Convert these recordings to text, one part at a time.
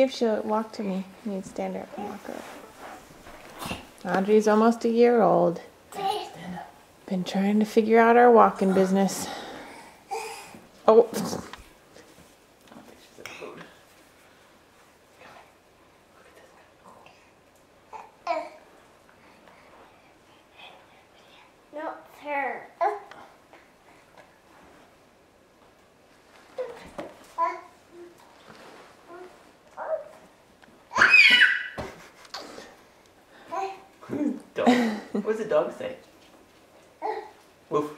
if she'll walk to me. You need to stand her up and walk her up. Audrey's almost a year old. Been trying to figure out our walking business. Oh. No, it's her. Dog. What does the dog say? Woof.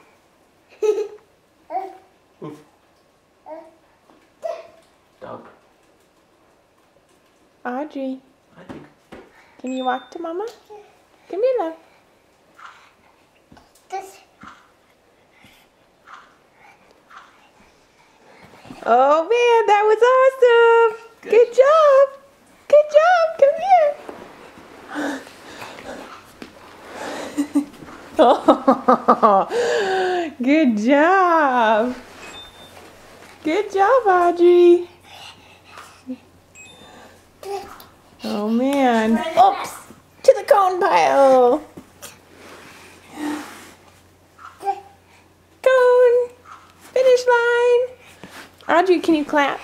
Woof. Dog. Audrey, I think. can you walk to Mama? Come here, love. This. Oh man, that was awesome! Good job! Good job! Come here! Oh, good job! Good job, Audrey! Oh man! Oops! To the cone pile! Cone! Finish line! Audrey, can you clap?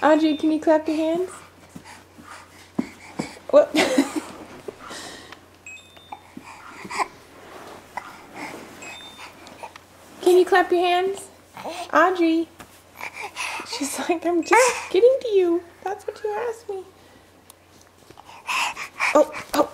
Audrey, can you clap your hands? Whoop. Can you clap your hands? Audrey. She's like, I'm just getting to you. That's what you asked me. Oh, oh.